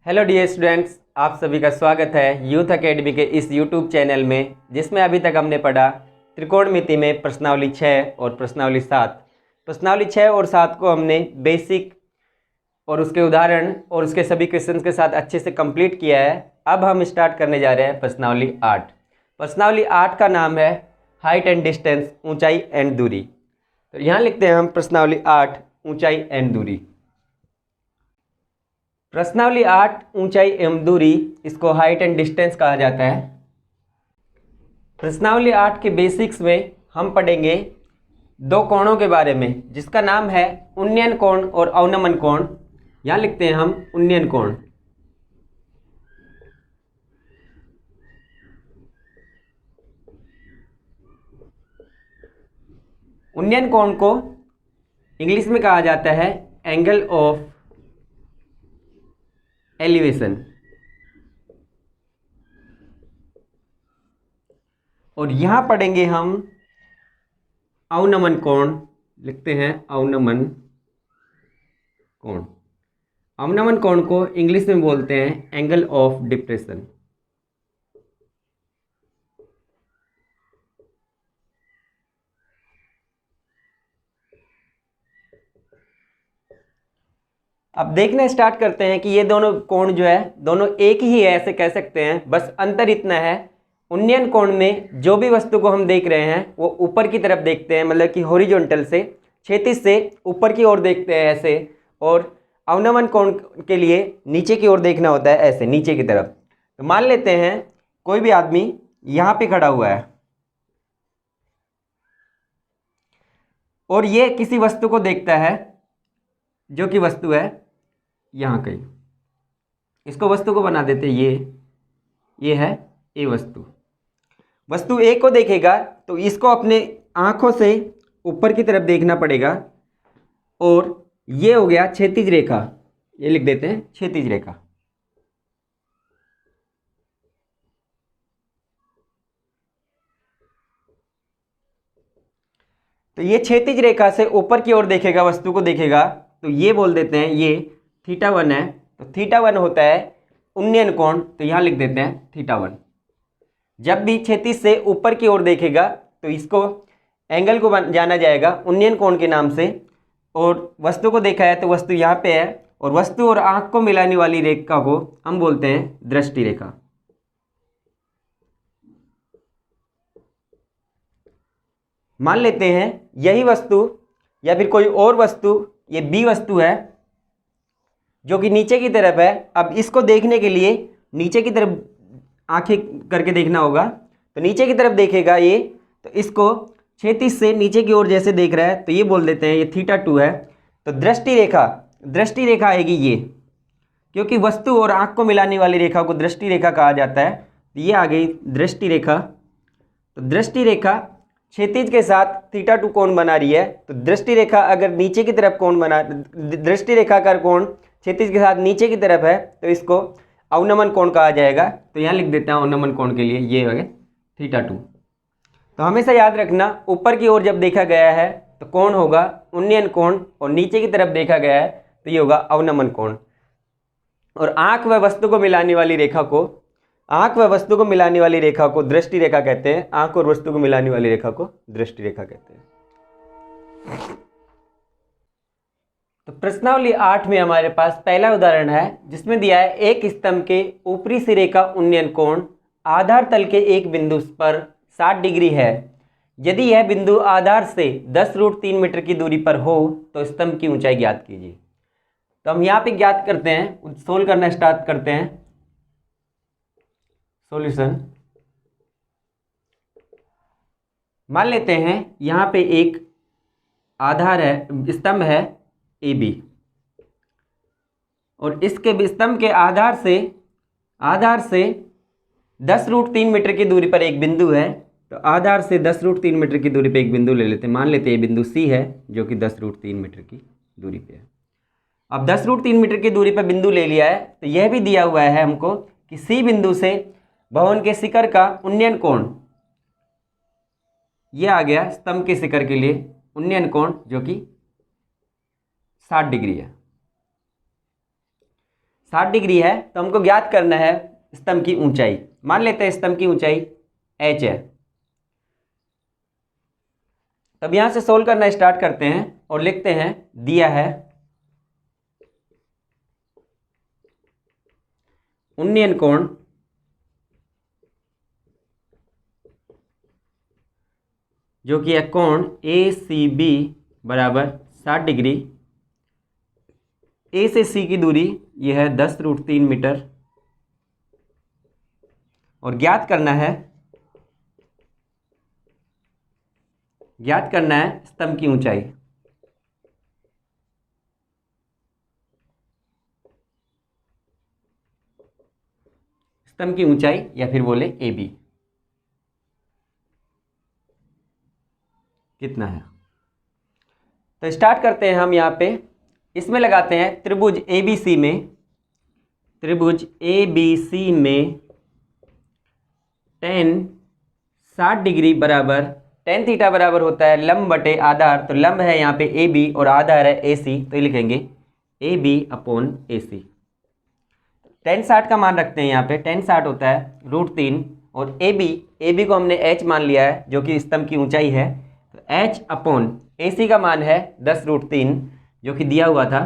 Hello dear students, आप सभी का स्वागत है यूथ एकेडमी के इस यूट्यूब चैनल में, जिसमें अभी तक हमने पढ़ा त्रिकोणमिति में प्रश्नावली 6 और प्रश्नावली 7। प्रश्नावली 6 और 7 को हमने बेसिक और उसके उदाहरण और उसके सभी क्वेश्चंस के साथ अच्छे से कंप्लीट किया है। अब हम स्टार्ट करने जा रहे हैं प्रश्नावली 8। प्रश्नावली 8 का नाम है हाइट एंड डिस्टेंस, ऊंचाई एंड दूरी। तो यहाँ लिखते हैं हम प्रश्नावली 8 ऊंचाई एंड दूरी। प्रश्नावली 8 ऊंचाई एवं दूरी, इसको हाइट एंड डिस्टेंस कहा जाता है। प्रश्नावली 8 के बेसिक्स में हम पढ़ेंगे दो कोणों के बारे में, जिसका नाम है उन्नयन कोण और अवनमन कोण। यहाँ लिखते हैं हम उन्नयन कोण। उन्नयन कोण को इंग्लिश में कहा जाता है एंगल ऑफ एलिवेशन। और यहां पढ़ेंगे हम अवनमन कोण। लिखते हैं अवनमन कोण। अवनमन कोण को इंग्लिश में बोलते हैं एंगल ऑफ डिप्रेशन। अब देखना स्टार्ट करते हैं कि ये दोनों कोण जो है दोनों एक ही है, ऐसे कह सकते हैं। बस अंतर इतना है, उन्नयन कोण में जो भी वस्तु को हम देख रहे हैं वो ऊपर की तरफ देखते हैं, मतलब कि हॉरिजॉन्टल से, क्षैतिज से ऊपर की ओर देखते हैं ऐसे। और अवनमन कोण के लिए नीचे की ओर देखना होता है, ऐसे नीचे की तरफ। तो मान लेते हैं कोई भी आदमी यहाँ पे खड़ा हुआ है और ये किसी वस्तु को देखता है, जो कि वस्तु है यहाँ कहीं। इसको वस्तु को बना देते हैं, ये है ए वस्तु। वस्तु ए को देखेगा तो इसको अपने आंखों से ऊपर की तरफ देखना पड़ेगा। और ये हो गया क्षैतिज रेखा, ये लिख देते हैं क्षैतिज रेखा। तो ये क्षैतिज रेखा से ऊपर की ओर देखेगा, वस्तु को देखेगा, तो ये बोल देते हैं ये θ1 है। तो θ1 होता है उन्नयन कोण, तो यहाँ लिख देते हैं θ1। जब भी क्षैतिज से ऊपर की ओर देखेगा तो इसको एंगल को जाना जाएगा उन्नयन कोण के नाम से। और वस्तु को देखा है तो वस्तु यहाँ पे है, और वस्तु और आंख को मिलाने वाली रेखा को हम बोलते हैं दृष्टि रेखा। मान लेते हैं यही वस्तु या फिर कोई और वस्तु, ये बी वस्तु है जो कि नीचे की तरफ है। अब इसको देखने के लिए नीचे की तरफ आंखें करके देखना होगा। तो नीचे की तरफ देखेगा ये, तो इसको क्षैतिज से नीचे की ओर जैसे देख रहा है, तो ये बोल देते हैं ये θ2 है। तो दृष्टि रेखा आएगी ये, क्योंकि वस्तु और आंख को मिलाने वाली रेखा को दृष्टि रेखा कहा जाता है। तो ये आ गई दृष्टि रेखा। तो दृष्टि रेखा क्षैतिज के साथ θ2 कोण बना रही है। तो दृष्टि रेखा अगर नीचे की तरफ कोण बना, दृष्टि रेखा का कोण क्षैतिज के साथ नीचे की तरफ है, तो इसको अवनमन कोण कहा जाएगा। तो यहाँ लिख देते हैं अवनमन कोण के लिए ये है θ2। तो हमेशा याद रखना, ऊपर की ओर जब देखा गया है तो कोण होगा उन्नयन कोण, और नीचे की तरफ देखा गया है तो ये होगा अवनमन कोण। और आंख व वस्तु को मिलाने वाली रेखा को दृष्टि रेखा कहते हैं। आंख और वस्तु को मिलाने वाली रेखा को दृष्टि रेखा कहते हैं। तो प्रश्नावली 8 में हमारे पास पहला उदाहरण है, जिसमें दिया है एक स्तंभ के ऊपरी सिरे का उन्नयन कोण आधार तल के एक बिंदु पर 60 डिग्री है। यदि यह बिंदु आधार से 10√3 मीटर की दूरी पर हो तो स्तंभ की ऊंचाई ज्ञात कीजिए। तो हम यहाँ पे ज्ञात करते हैं, सोल्व करना स्टार्ट करते हैं। सॉल्यूशन। मान लेते हैं यहाँ पे एक आधार है, स्तंभ है ए बी, और इसके स्तंभ के आधार से 10√3 मीटर की दूरी पर एक बिंदु है। तो आधार से 10√3 मीटर की दूरी पर एक बिंदु ले लेते हैं। मान लेते हैं ये बिंदु सी है, जो कि 10√3 मीटर की दूरी पे है। अब 10√3 मीटर की दूरी पर बिंदु ले लिया है, तो यह भी दिया हुआ है हमको कि सी बिंदु से भवन के शिखर का उन्नयन कोण, यह आ गया स्तंभ के शिखर के लिए उन्नयन कोण, जो कि 60 डिग्री है। 60 डिग्री है तो हमको ज्ञात करना है स्तंभ की ऊंचाई। मान लेते हैं स्तंभ की ऊंचाई h है। तब यहां से सोल्व करना स्टार्ट करते हैं और लिखते हैं दिया है उन्नयन कोण जो कि है कोण ACB बराबर 60 डिग्री। ए से सी की दूरी यह है 10√3 मीटर और ज्ञात करना है स्तंभ की ऊंचाई। स्तंभ की ऊंचाई या फिर बोले AB कितना है। तो स्टार्ट करते हैं हम यहाँ पे, इसमें लगाते हैं त्रिभुज ABC में tan 60 डिग्री बराबर tan थीटा बराबर होता है लंब बटे आधार। तो लंब है यहाँ पे AB और आधार है AC, तो ये लिखेंगे AB/AC। tan 60 का मान रखते हैं यहाँ पे, tan 60 होता है √3 और AB को हमने h मान लिया है जो कि स्तंभ की ऊंचाई है। तो h/AC का मान है 10√3 जो कि दिया हुआ था।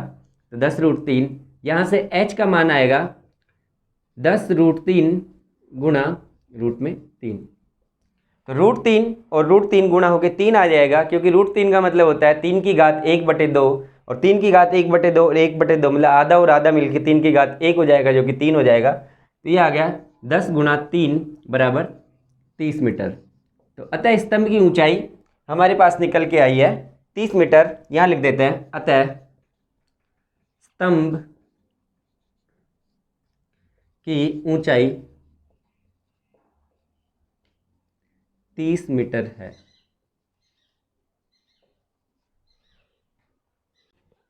तो 10√3 यहाँ से h का मान आएगा 10√3 गुणा √3। तो √3 और √3 गुणा होकर 3 आ जाएगा, क्योंकि √3 का मतलब होता है 3 की घात 1/2 और 3 की घात 1/2 और 1/2 मतलब आधा और आधा मिलकर 3 की घात 1 हो जाएगा जो कि 3 हो जाएगा। तो ये आ गया 10 × 3 बराबर 30 मीटर। तो अतः स्तंभ की ऊंचाई हमारे पास निकल के आई है 30 मीटर। यहाँ लिख देते हैं अतः स्तंभ की ऊंचाई 30 मीटर है।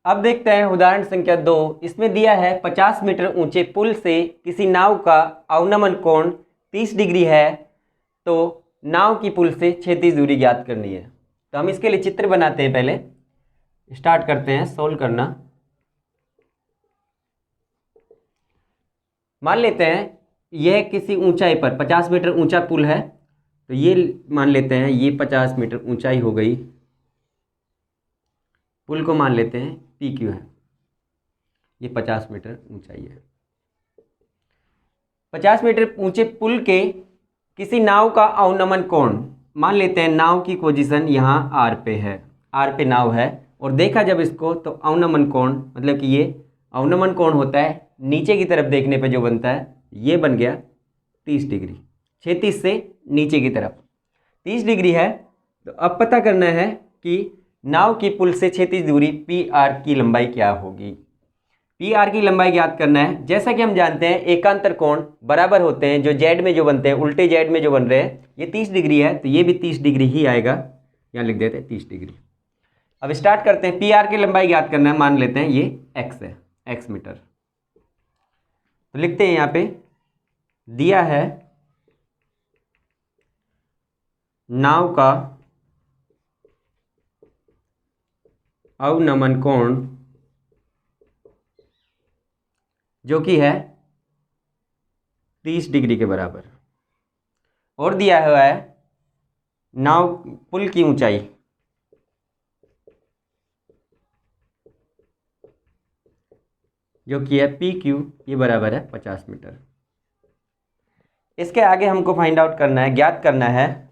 अब देखते हैं उदाहरण संख्या 2। इसमें दिया है 50 मीटर ऊंचे पुल से किसी नाव का अवनमन कोण 30 डिग्री है, तो नाव की पुल से क्षैतिज दूरी ज्ञात करनी है। तो हम इसके लिए चित्र बनाते हैं। पहले स्टार्ट करते हैं सोल्व करना। मान लेते हैं यह किसी ऊंचाई पर 50 मीटर ऊंचा पुल है, तो ये मान लेते हैं ये 50 मीटर ऊंचाई हो गई। पुल को मान लेते हैं PQ है, ये 50 मीटर ऊंचाई है। 50 मीटर ऊंचे पुल के किसी नाव का अवनमन कोण, मान लेते हैं नाव की पोजीशन यहाँ R पे है, R पे नाव है और देखा जब इसको तो अवनमन कोण मतलब कि ये अवनमन कोण होता है नीचे की तरफ देखने पे जो बनता है, ये बन गया 30 डिग्री। क्षैतिज से नीचे की तरफ 30 डिग्री है। तो अब पता करना है कि नाव की पुल से क्षैतिज दूरी PR की लंबाई क्या होगी। PR की लंबाई ज्ञात करना है। जैसा कि हम जानते हैं एकांतर कोण बराबर होते हैं, जो Z में जो बनते हैं, उल्टे Z में जो बन रहे हैं, ये 30 डिग्री है तो ये भी 30 डिग्री ही आएगा। यहाँ लिख देते हैं 30 डिग्री। अब स्टार्ट करते हैं। PR की लंबाई ज्ञात करना है, मान लेते हैं ये x है, x मीटर। तो लिखते हैं यहाँ पे दिया है नाव का अवनमन कोण जो कि है 30 डिग्री के बराबर और दिया हुआ है नाव पुल की ऊंचाई जो कि है PQ, ये बराबर है 50 मीटर। इसके आगे हमको फाइंड आउट करना है, ज्ञात करना है,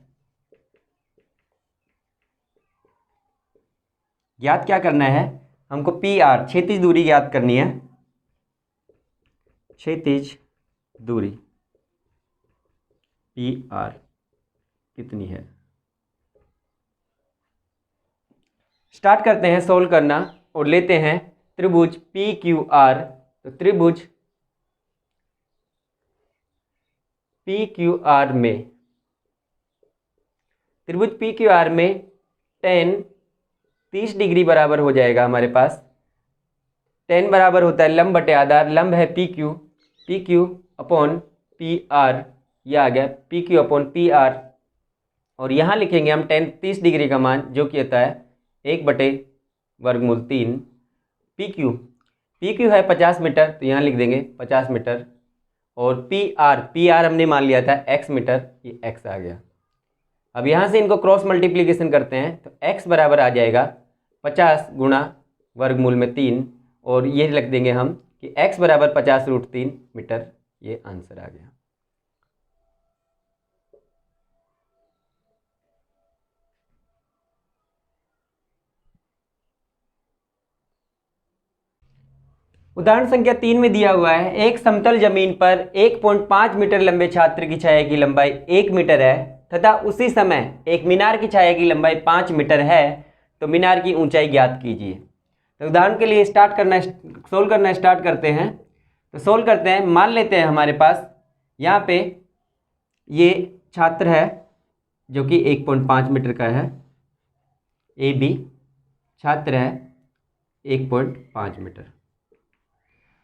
ज्ञात क्या करना है हमको PR क्षैतिज दूरी ज्ञात करनी है। क्षैतिज दूरी PR कितनी है। स्टार्ट करते हैं सोल्व करना और लेते हैं त्रिभुज PQR। तो त्रिभुज PQR में tan 30 डिग्री बराबर हो जाएगा हमारे पास। tan बराबर होता है लंब बटे आधार, लंब है PQ/PR, यह आ गया PQ/PR। और यहाँ लिखेंगे हम tan 30 डिग्री का मान जो कि होता है 1/√3 PQ। पी क्यू है 50 मीटर, तो यहाँ लिख देंगे 50 मीटर। और पी आर हमने मान लिया था x मीटर, ये x आ गया। अब यहाँ से इनको क्रॉस मल्टीप्लिकेशन करते हैं तो x बराबर आ जाएगा 50 गुणा वर्गमूल में 3, और ये लिख देंगे हम कि x बराबर 50√3 मीटर। ये आंसर आ गया। उदाहरण संख्या 3 में दिया हुआ है, एक समतल जमीन पर 1.5 मीटर लंबे छात्र की छाया की लंबाई 1 मीटर है तथा उसी समय एक मीनार की छाया की लंबाई 5 मीटर है, तो मीनार की ऊंचाई ज्ञात कीजिए। तो उदाहरण के लिए सोल्व करना स्टार्ट करते हैं। तो सोल्व करते हैं, मान लेते हैं हमारे पास यहाँ पे ये छात्र है जो कि 1.5 मीटर का है, ए बी छात्र है 1.5 मीटर,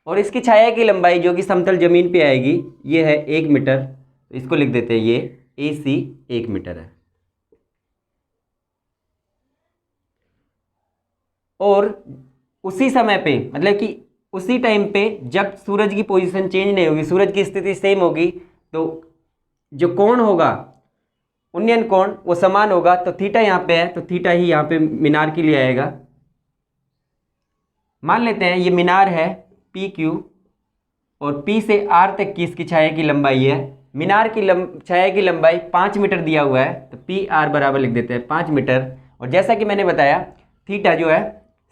और इसकी छाया की लंबाई जो कि समतल जमीन पे आएगी ये है 1 मीटर। तो इसको लिख देते हैं, ये ए सी 1 मीटर है। और उसी समय पे मतलब कि उसी टाइम पे जब सूरज की पोजीशन चेंज नहीं होगी, सूरज की स्थिति सेम होगी, तो जो कोण होगा उन्नयन कोण वो समान होगा। तो थीटा यहाँ पे है, तो थीटा ही यहाँ पे मीनार के लिए आएगा। मान लेते हैं ये मीनार है पी क्यू, और पी से आर तक की इसकी छाया की लंबाई है। मीनार की छाया की लंबाई 5 मीटर दिया हुआ है, तो पी आर बराबर लिख देते हैं 5 मीटर। और जैसा कि मैंने बताया थीटा जो है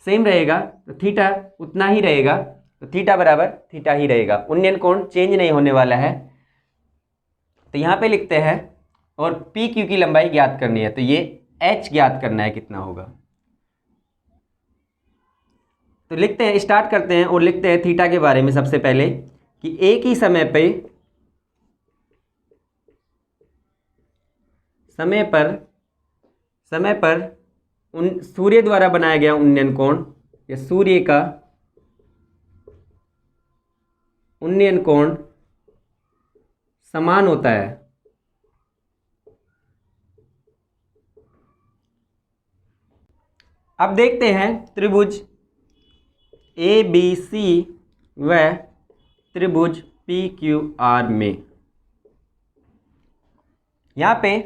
सेम रहेगा, तो थीटा उतना ही रहेगा, तो थीटा बराबर थीटा ही रहेगा, उन्नयन कोण चेंज नहीं होने वाला है। तो यहाँ पे लिखते हैं, और पी क्यू की लंबाई ज्ञात करनी है, तो ये एच ज्ञात करना है कितना होगा। तो लिखते हैं, स्टार्ट करते हैं और लिखते हैं थीटा के बारे में सबसे पहले कि एक ही समय पर सूर्य द्वारा बनाया गया उन्नयन कोण या सूर्य का उन्नयन कोण समान होता है। अब देखते हैं त्रिभुज ए बी सी व त्रिभुज पी क्यू आर में। यहाँ पे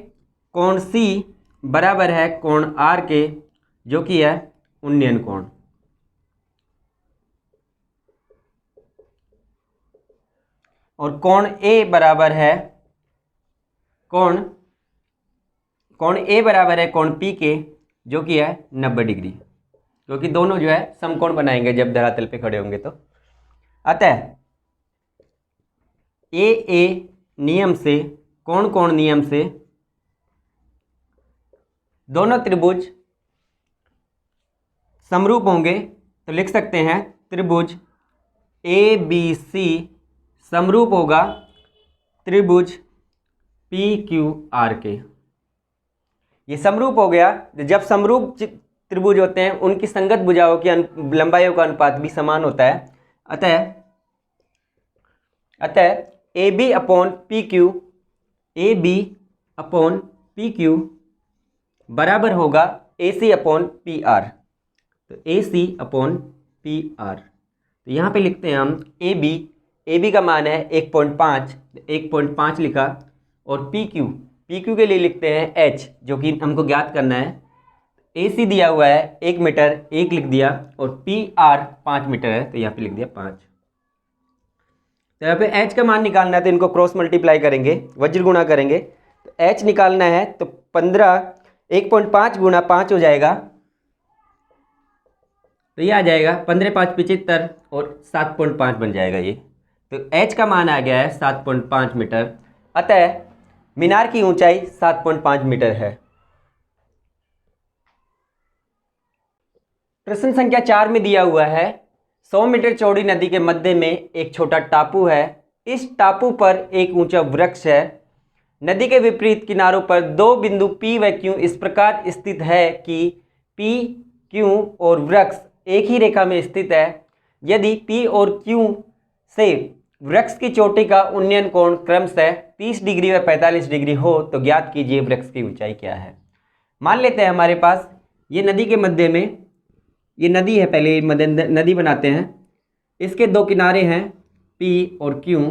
कोण सी बराबर है कोण आर के, जो कि है उन्नयन कोण। और कोण ए बराबर है कोण पी के, जो कि है 90 डिग्री, क्योंकि दोनों जो है समकोण बनाएंगे जब धरातल पे खड़े होंगे। तो अतः ए नियम से कोण नियम से दोनों त्रिभुज समरूप होंगे। तो लिख सकते हैं त्रिभुज ए बी सी समरूप होगा त्रिभुज पी क्यू आर के। ये समरूप हो गया। जब समरूप त्रिभुज होते हैं उनकी संगत भुजाओं की लंबाइयों का अनुपात भी समान होता है। अतः A B upon P Q बराबर होगा A C upon P R. तो A C upon P R, तो यहाँ पे लिखते हैं हम ए बी का मान है 1.5 लिखा, और पी क्यू के लिए लिखते हैं एच, जो कि हमको ज्ञात करना है। ए सी दिया हुआ है 1 मीटर, 1 लिख दिया, और पी आर 5 मीटर है, तो यहाँ पे लिख दिया 5। तो यहाँ पे एच का मान निकालना है, तो इनको क्रॉस मल्टीप्लाई करेंगे, वज्र गुणा करेंगे। तो एच निकालना है तो 1.5 गुणा 5 हो जाएगा, तो ये आ जाएगा 15 5 75 और 7.5 बन जाएगा ये। तो एच का मान आ गया है 7.5 मीटर। अतः मीनार की ऊंचाई 7.5 मीटर है। प्रश्न संख्या 4 में दिया हुआ है 100 मीटर चौड़ी नदी के मध्य में एक छोटा टापू है। इस टापू पर एक ऊंचा वृक्ष है। नदी के विपरीत किनारों पर दो बिंदु P व Q इस प्रकार स्थित है कि P, Q और वृक्ष एक ही रेखा में स्थित है। यदि P और Q से वृक्ष की चोटी का उन्नयन कोण क्रमशः 30 डिग्री व 45 डिग्री हो तो ज्ञात कीजिए वृक्ष की ऊंचाई क्या है। मान लेते हैं हमारे पास ये नदी के मध्य में ये नदी है, पहले नदी बनाते हैं। इसके दो किनारे हैं P और Q,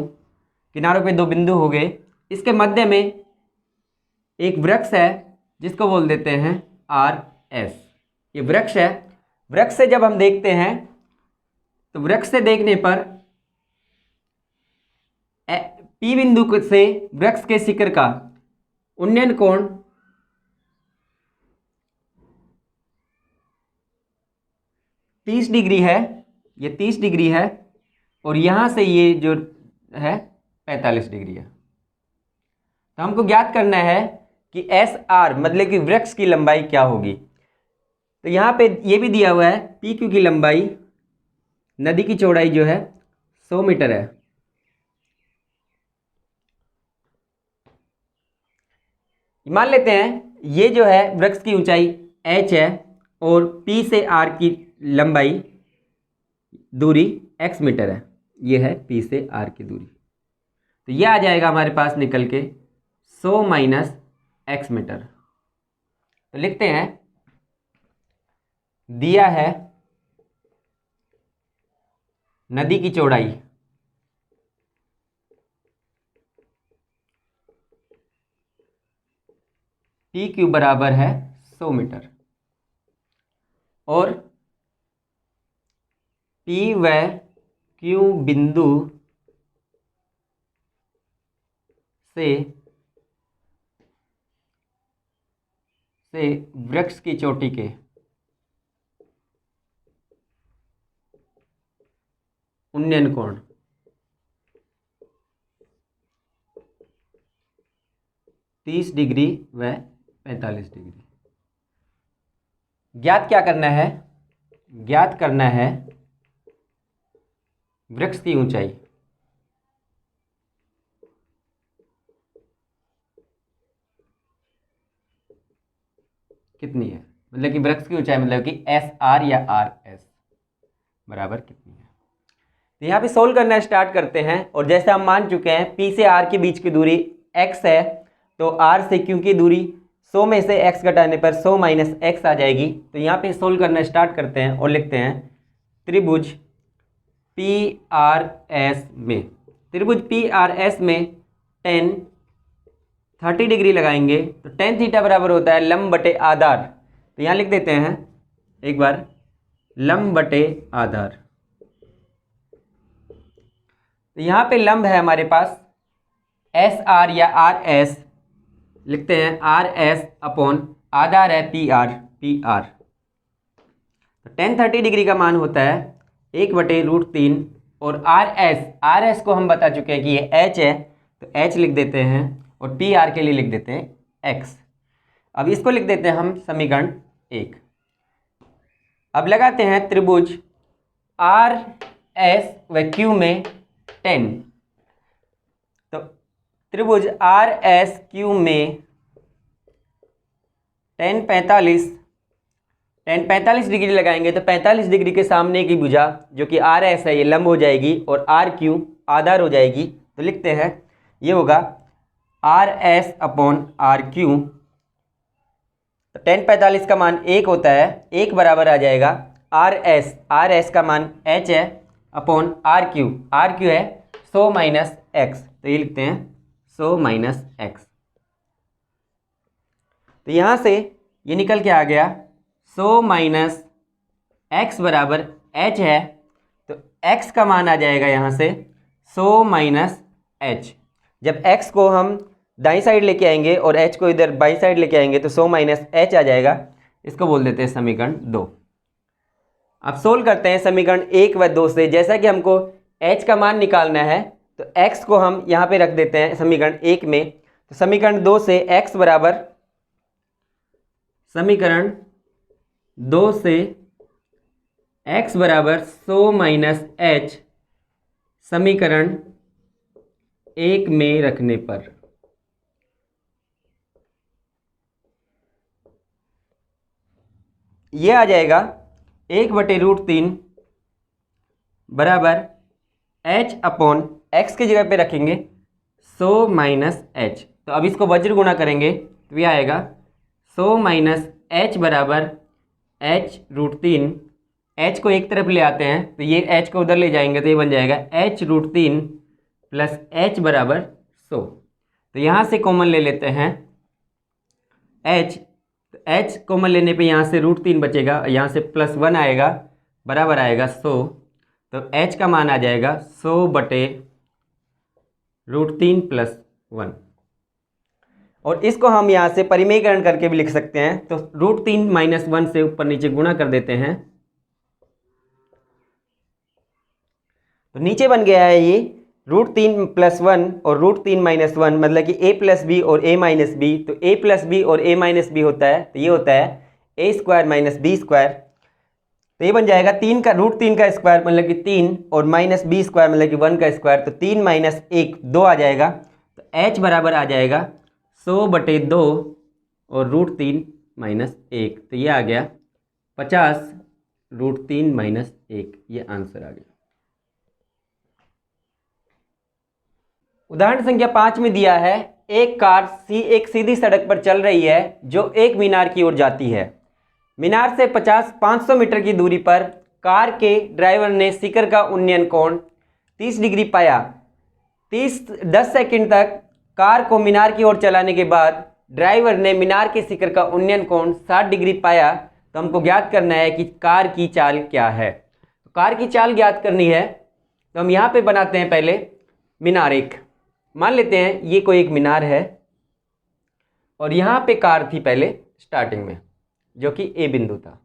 किनारों पे दो बिंदु हो गए। इसके मध्य में एक वृक्ष है जिसको बोल देते हैं RS। ये वृक्ष है। वृक्ष से जब हम देखते हैं तो वृक्ष से देखने पर P बिंदु से वृक्ष के शिखर का उन्नयन कोण 30 डिग्री है। ये 30 डिग्री है और यहाँ से ये जो है 45 डिग्री है। तो हमको ज्ञात करना है कि SR मतलब कि वृक्ष की लंबाई क्या होगी। तो यहाँ पे ये भी दिया हुआ है PQ की लंबाई, नदी की चौड़ाई जो है 100 मीटर है। मान लेते हैं ये जो है वृक्ष की ऊंचाई h है और P से R की लंबाई दूरी x मीटर है। ये है P से R की दूरी। तो ये आ जाएगा हमारे पास निकल के 100 माइनस x मीटर। तो लिखते हैं, दिया है नदी की चौड़ाई PQ बराबर है 100 मीटर और P व Q बिंदु से वृक्ष की चोटी के उन्नयन कोण 30 डिग्री व 45 डिग्री। ज्ञात क्या करना है? ज्ञात करना है वृक्ष की ऊंचाई। कितनी है, मतलब कि वृक्ष की ऊंचाई मतलब कि SR या RS बराबर कितनी है। तो यहाँ पे सोल्व करना स्टार्ट करते हैं। और जैसे हम मान चुके हैं P से R के बीच की दूरी x है, तो R से Q की दूरी 100 में से x घटाने पर 100 माइनस x आ जाएगी। तो यहाँ पे सोल्व करना स्टार्ट करते हैं और लिखते हैं त्रिभुज PRS में, त्रिभुज PRS में tan 30 डिग्री लगाएंगे तो tan थीटा बराबर होता है लंब बटे आधार। तो यहाँ लिख देते हैं एक बार लंब बटे आधार। तो यहाँ पे लंब है हमारे पास SR या RS, लिखते हैं RS अपॉन आधार है PR। तो tan 30 डिग्री का मान होता है 1/√3 और RS को हम बता चुके हैं कि ये H है, तो H लिख देते हैं और PR के लिए लिख देते हैं X। अब इसको लिख देते हैं हम समीकरण 1। अब लगाते हैं त्रिभुज RS व Q में tan। तो त्रिभुज RSQ में tan 45 डिग्री लगाएंगे तो 45 डिग्री के सामने की भुजा जो कि RS है ये लंब हो जाएगी और RQ आधार हो जाएगी। तो लिखते हैं ये होगा RS अपॉन RQ। तो tan 45 का मान 1 होता है, 1 बराबर आ जाएगा RS का मान H है अपॉन RQ है 100 माइनस x। तो ये लिखते हैं 100 माइनस x। तो यहाँ से ये निकल के आ गया 100 माइनस x बराबर h है। तो x का मान आ जाएगा यहाँ से 100 माइनस h। जब x को हम दाईं साइड लेके आएंगे और h को इधर बाईं साइड लेके आएंगे तो 100 माइनस h आ जाएगा। इसको बोल देते हैं समीकरण 2। अब सोल्व करते हैं समीकरण 1 व 2 से। जैसा कि हमको h का मान निकालना है तो x को हम यहाँ पे रख देते हैं समीकरण 1 में। तो समीकरण 2 से x बराबर, समीकरण 2 से x बराबर 100 माइनस h समीकरण 1 में रखने पर यह आ जाएगा 1/√3 बराबर h अपॉन x की जगह पे रखेंगे 100 माइनस h। तो अब इसको वज्र गुणा करेंगे तो यह आएगा 100 माइनस h बराबर h√3 h को एक तरफ ले आते हैं तो ये h को उधर ले जाएंगे तो ये बन जाएगा h√3 प्लस h बराबर 100। तो यहाँ से कॉमन ले लेते हैं h, तो h कॉमन लेने पे यहाँ से √3 बचेगा, यहाँ से +1 आएगा, बराबर आएगा 100। तो h का मान आ जाएगा 100/√3 + 1। और इसको हम यहाँ से परिमेयकरण करके भी लिख सकते हैं। तो √3 - 1 से ऊपर नीचे गुणा कर देते हैं तो नीचे बन गया है ये √3 + 1 और √3 - 1, मतलब कि a + b और a - b। तो a + b और a - b होता है, तो ये होता है a² - b²। तो ये बन जाएगा 3 का √3 का स्क्वायर मतलब कि 3 और -b² मतलब कि 1 का स्क्वायर। तो 3 - 1 2 आ जाएगा। तो h बराबर आ जाएगा 100/2 और √3 - 1। तो ये आ गया 50/√3 - 1। ये आंसर आ गया। उदाहरण संख्या 5 में दिया है एक कार एक सीधी सड़क पर चल रही है जो एक मीनार की ओर जाती है। मीनार से 500 मीटर की दूरी पर कार के ड्राइवर ने शिखर का उन्नयन कोण 30 डिग्री पाया। 10 सेकंड तक कार को मीनार की ओर चलाने के बाद ड्राइवर ने मीनार के शिखर का उन्नयन कोण 60 डिग्री पाया। तो हमको ज्ञात करना है कि कार की चाल क्या है। तो कार की चाल ज्ञात करनी है तो हम यहाँ पे बनाते हैं पहले मीनार। एक मान लेते हैं ये कोई एक मीनार है और यहाँ पे कार थी पहले स्टार्टिंग में, जो कि ए बिंदु था।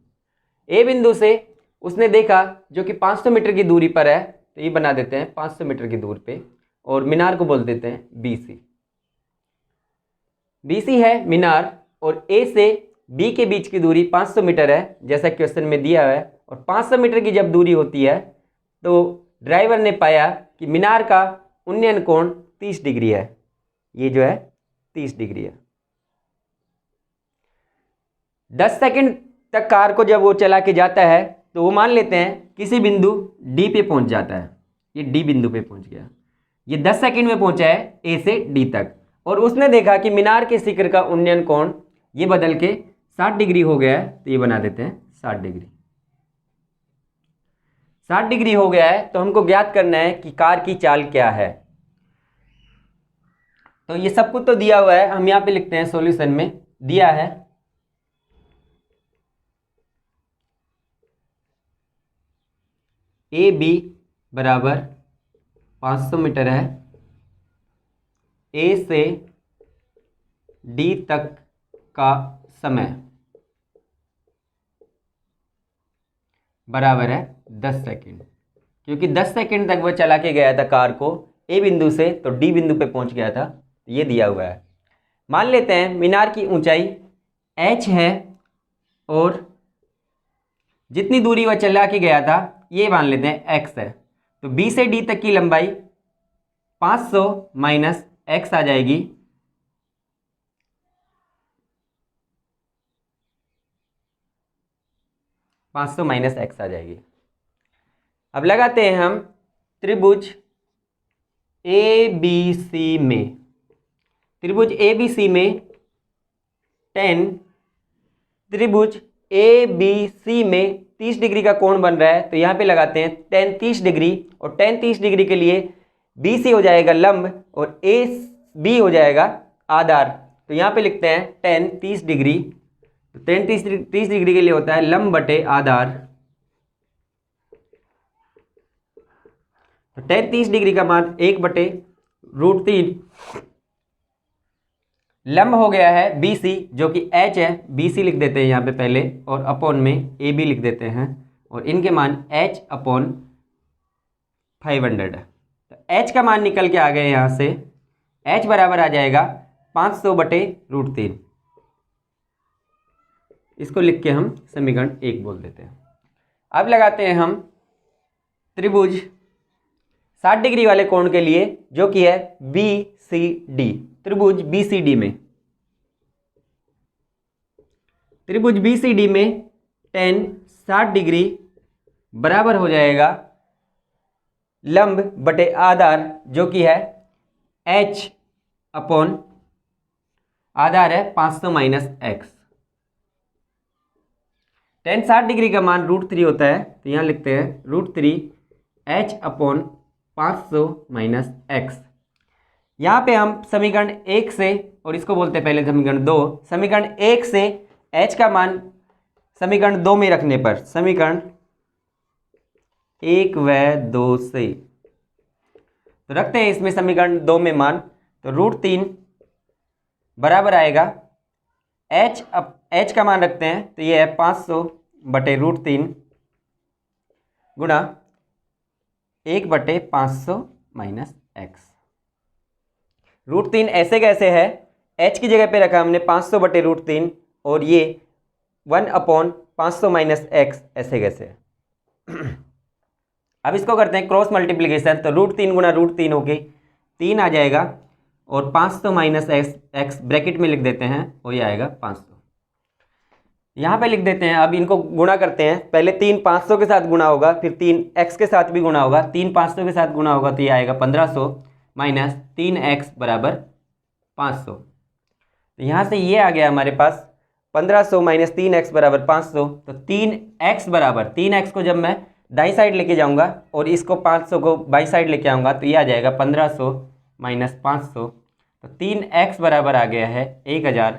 ए बिंदु से उसने देखा जो कि 500 मीटर की दूरी पर है, तो ये बना देते हैं 500 मीटर की दूरी पे, और मीनार को बोल देते हैं बीसी। बीसी है मीनार और ए से बी के बीच की दूरी 500 मीटर है जैसा क्वेश्चन में दिया हुआ है। और 500 मीटर की जब दूरी होती है तो ड्राइवर ने पाया कि मीनार का उन्नयन कोण 30 डिग्री है। ये जो है 30 डिग्री है। 10 सेकंड तक कार को जब वो चला के जाता है तो वो मान लेते हैं किसी बिंदु डी पे पहुंच जाता है। ये डी बिंदु पे पहुंच गया। ये 10 सेकंड में पहुंचा है ए से डी तक, और उसने देखा कि मीनार के शिखर का उन्नयन कोण ये बदल के 60 डिग्री हो गया है। तो ये बना देते हैं 60 डिग्री। 60 डिग्री हो गया है तो हमको ज्ञात करना है कि कार की चाल क्या है। तो ये सब कुछ तो दिया हुआ है, हम यहाँ पे लिखते हैं सॉल्यूशन में दिया है ए बी बराबर 500 मीटर है, ए से डी तक का समय बराबर है 10 सेकंड। क्योंकि 10 सेकंड तक वो चला के गया था कार को ए बिंदु से, तो डी बिंदु पे पहुंच गया था। ये दिया हुआ है। मान लेते हैं मीनार की ऊंचाई h है और जितनी दूरी वह चला के गया था ये मान लेते हैं x है। तो b से d तक की लंबाई 500 माइनस x आ जाएगी। -x आ जाएगी। अब लगाते हैं हम त्रिभुज ABC में। त्रिभुज ABC में त्रिभुज ABC में 30 डिग्री का कोण बन रहा है। तो यहाँ पे लगाते हैं tan 30 डिग्री, और tan 30 डिग्री के लिए BC हो जाएगा लंब और AB हो जाएगा आधार। तो यहाँ पे लिखते हैं tan 30 डिग्री। तो tan 30 डिग्री के लिए होता है लंब बटे आधार। तो tan 30 डिग्री का मान 1/√3 लंब हो गया है BC जो कि h है। BC लिख देते हैं यहाँ पे पहले, और अपॉन में AB लिख देते हैं, और इनके मान h/500 है। तो h का मान निकल के आ गए यहाँ से। h बराबर आ जाएगा 500/√3। इसको लिख के हम समीकरण 1 बोल देते हैं। अब लगाते हैं हम त्रिभुज 60 डिग्री वाले कोण के लिए जो कि है BCD। त्रिभुज BCD में tan 60 डिग्री बराबर हो जाएगा लंब बटे आधार जो कि है h अपॉन आधार है 500 - x। tan 60 डिग्री का मान √3 होता है, तो यहाँ लिखते हैं √3h/500 माइनस x। यहाँ पे हम समीकरण 1 से, और इसको बोलते हैं पहले समीकरण 2, समीकरण 1 से h का मान समीकरण 2 में रखने पर, समीकरण 1 व 2 से तो रखते हैं इसमें समीकरण 2 में मान, तो √3 बराबर आएगा h का मान रखते हैं, तो ये है 500/√3 गुणा 1/500 माइनस x। √3 ऐसे कैसे है, h की जगह पे रखा हमने 500/√3 और ये 1/500 माइनस x, ऐसे कैसे है। अब इसको करते हैं क्रॉस मल्टीप्लिकेशन, तो √3 गुणा √3 होके 3 आ जाएगा और 500 माइनस x ब्रैकेट में लिख देते हैं और ये आएगा 500। यहाँ पे लिख देते हैं, अब इनको गुणा करते हैं, पहले 3 500 के साथ गुणा होगा, फिर 3 x के साथ भी गुणा होगा, 3 500 के साथ गुणा होगा तो ये आएगा 1500 माइनस 3x बराबर 500। तो यहाँ से ये आ गया हमारे पास 1500 माइनस 3x बराबर 500। तो 3x बराबर, 3x को जब मैं दाई साइड लेके जाऊंगा और इसको 500 को बाई साइड लेके आऊँगा तो ये आ जाएगा 1500 माइनस 500। तो 3x बराबर आ गया है 1000।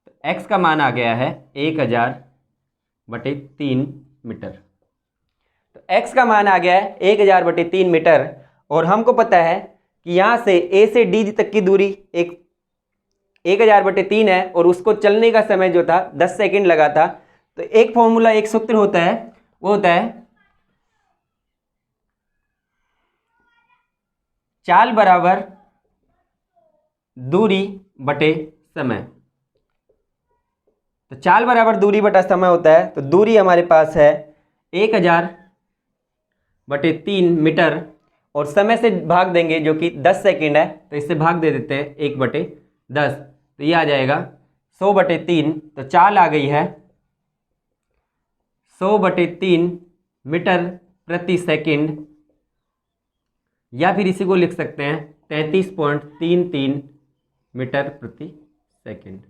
तो x का मान आ गया है 1000/3 मीटर। तो x का मान आ गया है 1000/3 मीटर। और हमको पता है कि यहाँ से a से d तक की दूरी 1000/3 है और उसको चलने का समय जो था 10 सेकंड लगा था। तो एक फॉर्मूला, एक सूत्र होता है, वो होता है चाल बराबर दूरी बटे समय। तो चाल बराबर दूरी बटा समय होता है, तो दूरी हमारे पास है 1000/3 मीटर और समय से भाग देंगे जो कि 10 सेकंड है, तो इससे भाग दे देते हैं 1/10, तो ये आ जाएगा 100/3। तो चाल आ गई है 100/3 मीटर प्रति सेकंड, या फिर इसी को लिख सकते हैं 33.33 मीटर प्रति सेकंड।